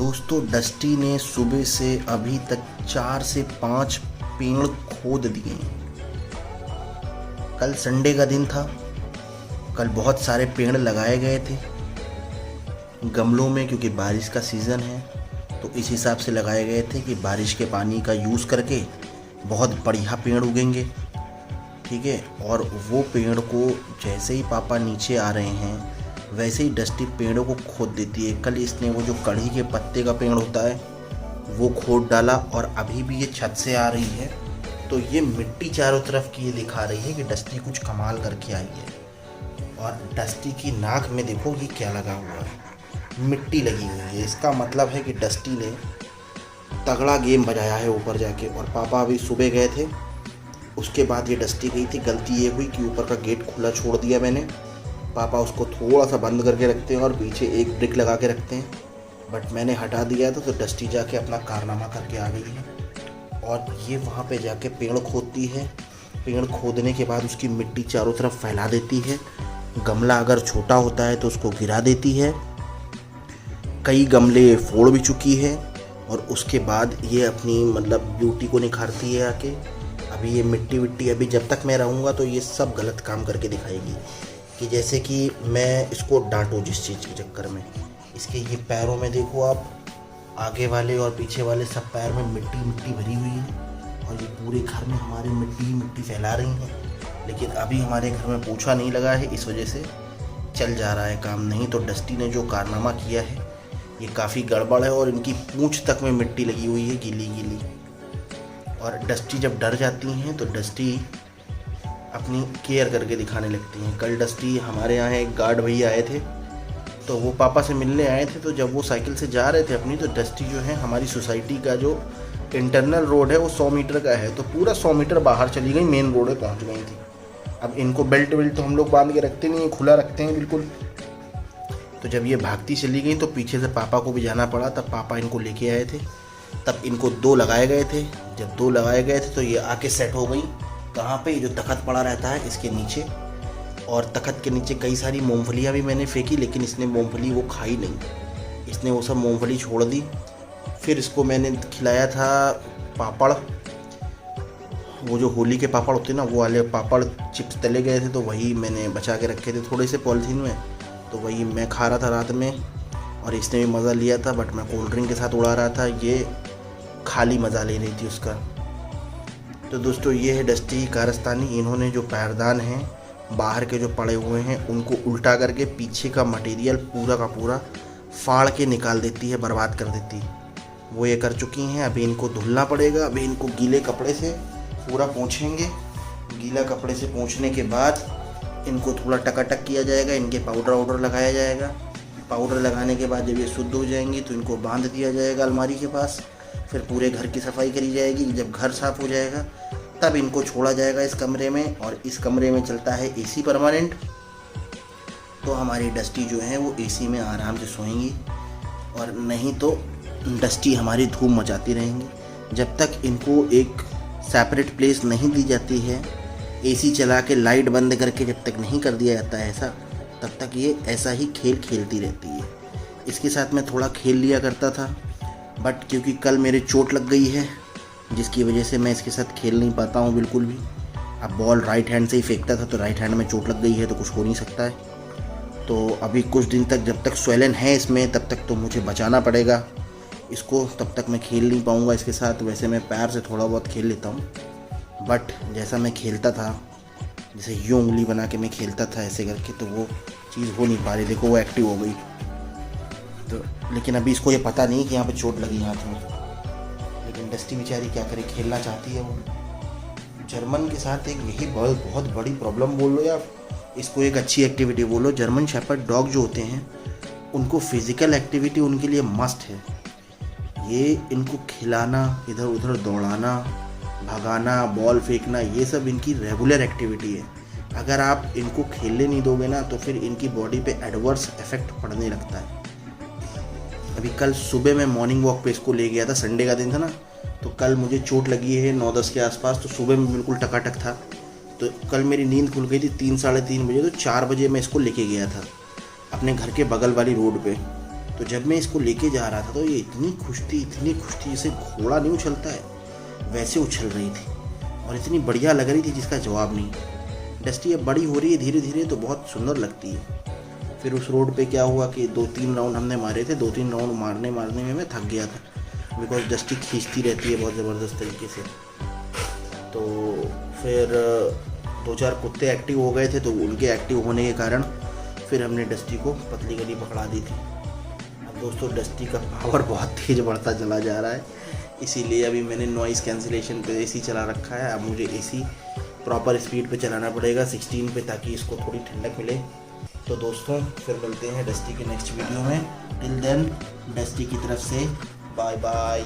दोस्तों डस्टी ने सुबह से अभी तक 4 से 5 पेड़ खोद दिए हैं। कल संडे का दिन था। कल बहुत सारे पेड़ लगाए गए थे गमलों में, क्योंकि बारिश का सीज़न है तो इस हिसाब से लगाए गए थे कि बारिश के पानी का यूज़ करके बहुत बढ़िया पेड़ उगेंगे। ठीक है, और वो पेड़ को जैसे ही पापा नीचे आ रहे हैं वैसे ही डस्टी पेड़ों को खोद देती है। कल इसने वो जो कढ़ी के पत्ते का पेड़ होता है वो खोद डाला और अभी भी ये छत से आ रही है तो ये मिट्टी चारों तरफ की ये दिखा रही है कि डस्टी कुछ कमाल करके आई है। और डस्टी की नाक में देखो ये क्या लगा हुआ है, मिट्टी लगी हुई है। इसका मतलब है कि डस्टी ने तगड़ा गेम बजाया है ऊपर जाके। और पापा अभी सुबह गए थे, उसके बाद ये डस्टी गई थी। गलती ये हुई कि ऊपर का गेट खुला छोड़ दिया मैंने। पापा उसको थोड़ा सा बंद करके रखते हैं और पीछे एक ब्रिक लगा के रखते हैं, बट मैंने हटा दिया था तो डस्टी जाके अपना कारनामा करके आ गई है। और ये वहाँ पे जाके पेड़ खोदती है। पेड़ खोदने के बाद उसकी मिट्टी चारों तरफ फैला देती है। गमला अगर छोटा होता है तो उसको गिरा देती है। कई गमले फोड़ भी चुकी है और उसके बाद ये अपनी ब्यूटी को निखारती है आके। अभी ये मिट्टी विट्टी अभी जब तक मैं रहूँगा तो ये सब गलत काम करके दिखाएगी, कि जैसे कि मैं इसको डांटूँ जिस चीज़ के चक्कर में। इसके ये पैरों में देखो आप, आगे वाले और पीछे वाले सब पैर में मिट्टी मिट्टी भरी हुई है और ये पूरे घर में हमारे मिट्टी मिट्टी फैला रही हैं। लेकिन अभी हमारे घर में पोछा नहीं लगा है, इस वजह से चल जा रहा है काम। नहीं तो डस्टी ने जो कारनामा किया है ये काफ़ी गड़बड़ है। और इनकी पूंछ तक में मिट्टी लगी हुई है, गीली गीली। और डस्टी जब डर जाती हैं तो डस्टी अपनी केयर करके दिखाने लगती हैं। कल डस्टी हमारे यहाँ एक गार्ड भैया आए थे तो वो पापा से मिलने आए थे। तो जब वो साइकिल से जा रहे थे अपनी, तो डस्टी जो है हमारी सोसाइटी का जो इंटरनल रोड है वो 100 मीटर का है, तो पूरा 100 मीटर बाहर चली गई, मेन रोड पे पहुँच गई थी। अब इनको बेल्ट वेल्ट तो हम लोग बांध के रखते नहीं, खुला रखते हैं बिल्कुल। तो जब ये भागती चली गई तो पीछे से पापा को भी जाना पड़ा। तब पापा इनको लेके आए थे। तब इनको 2 लगाए गए थे। जब 2 लगाए गए थे तो ये आके सेट हो गई। कहाँ पे? जो तख्त पड़ा रहता है इसके नीचे। और तख्त के नीचे कई सारी मूंगफलियाँ भी मैंने फेंकी, लेकिन इसने मूंगफली वो खाई नहीं। इसने वो सब मूंगफली छोड़ दी। फिर इसको मैंने खिलाया था पापड़, वो जो होली के पापड़ होते हैं ना, वो वाले पापड़ चिप्स तले गए थे तो वही मैंने बचा के रखे थे थोड़े से पॉलीथीन में। तो वही मैं खा रहा था रात में और इसने भी मज़ा लिया था, बट मैं कोल्ड ड्रिंक के साथ उड़ा रहा था, ये खाली मज़ा ले रही थी उसका। तो दोस्तों ये है डस्टी कारस्तानी। इन्होंने जो पैरदान हैं बाहर के जो पड़े हुए हैं उनको उल्टा करके पीछे का मटेरियल पूरा का पूरा फाड़ के निकाल देती है, बर्बाद कर देती है। वो ये कर चुकी हैं। अभी इनको धुलना पड़ेगा। अभी इनको गीले कपड़े से पूरा पोंछेंगे। गीला कपड़े से पोंछने के बाद इनको थोड़ा टकाटक किया जाएगा, इनके पाउडर वाउडर लगाया जाएगा। पाउडर लगाने के बाद जब ये शुद्ध हो जाएंगी तो इनको बांध दिया जाएगा अलमारी के पास। फिर पूरे घर की सफाई करी जाएगी। जब घर साफ़ हो जाएगा तब इनको छोड़ा जाएगा इस कमरे में। और इस कमरे में चलता है एसी परमानेंट, तो हमारी डस्टी जो है वो एसी में आराम से सोएंगी। और नहीं तो डस्टी हमारी धूम मचाती रहेंगी। जब तक इनको एक सेपरेट प्लेस नहीं दी जाती है, एसी चला के लाइट बंद करके जब तक नहीं कर दिया जाता है ऐसा, तब तक ये ऐसा ही खेल खेलती रहती है। इसके साथ मैं थोड़ा खेल लिया करता था, बट क्योंकि कल मेरे चोट लग गई है जिसकी वजह से मैं इसके साथ खेल नहीं पाता हूँ बिल्कुल भी। अब बॉल राइट हैंड से ही फेंकता था तो राइट हैंड में चोट लग गई है तो कुछ हो नहीं सकता है। तो अभी कुछ दिन तक जब तक स्वेलन है इसमें तब तक तो मुझे बचाना पड़ेगा इसको, तब तक मैं खेल नहीं पाऊँगा इसके साथ। वैसे मैं पैर से थोड़ा बहुत खेल लेता हूँ, बट जैसा मैं खेलता था, जैसे यूँ उंगली बना के मैं खेलता था ऐसे करके, तो वो चीज़ हो नहीं पा रही। देखो वो एक्टिव हो गई। तो लेकिन अभी इसको ये पता नहीं कि यहाँ पे चोट लगी हाथ में। लेकिन डस्टी बेचारी क्या करे, खेलना चाहती है वो। जर्मन के साथ एक यही बहुत बड़ी प्रॉब्लम बोल लो या इसको एक अच्छी एक्टिविटी बोलो। जर्मन शेफर्ड डॉग जो होते हैं उनको फिज़िकल एक्टिविटी उनके लिए मस्ट है। ये इनको खिलाना, इधर उधर दौड़ाना, भगाना, बॉल फेंकना, ये सब इनकी रेगुलर एक्टिविटी है। अगर आप इनको खेलने नहीं दोगे ना तो फिर इनकी बॉडी पे एडवर्स इफेक्ट पड़ने लगता है। अभी कल सुबह मैं मॉर्निंग वॉक पे इसको ले गया था, संडे का दिन था ना, तो कल मुझे चोट लगी है 9-10 के आसपास। तो सुबह में बिल्कुल टकाटक था। तो कल मेरी नींद खुल गई थी 3-3:30 बजे। तो 4 बजे मैं इसको लेके गया था अपने घर के बगल वाली रोड पे। तो तो जब मैं इसको लेके जा रहा था तो ये इतनी खुश थी, जैसे घोड़ा नहीं उछलता है वैसे उछल रही थी और इतनी बढ़िया लग रही थी जिसका जवाब नहीं। डस्टी अब बड़ी हो रही है धीरे धीरे तो बहुत सुंदर लगती है। फिर उस रोड पे क्या हुआ कि 2-3 राउंड हमने मारे थे। 2-3 राउंड मारने में मैं थक गया था, बिकॉज डस्टी खींचती रहती है बहुत ज़बरदस्त तरीके से। तो फिर 2-4 कुत्ते एक्टिव हो गए थे, तो उनके एक्टिव होने के कारण फिर हमने डस्टी को पतली गली पकड़ा दी थी। अब दोस्तों डस्टी का पावर बहुत तेज़ बढ़ता चला जा रहा है, इसीलिए अभी मैंने नॉइज़ कैंसिलेशन पे एसी चला रखा है। अब मुझे एसी प्रॉपर स्पीड पे चलाना पड़ेगा 16 पे, ताकि इसको थोड़ी ठंडक मिले। तो दोस्तों फिर मिलते हैं डस्टी के नेक्स्ट वीडियो में। टिल देन डस्टी की तरफ से बाय बाय।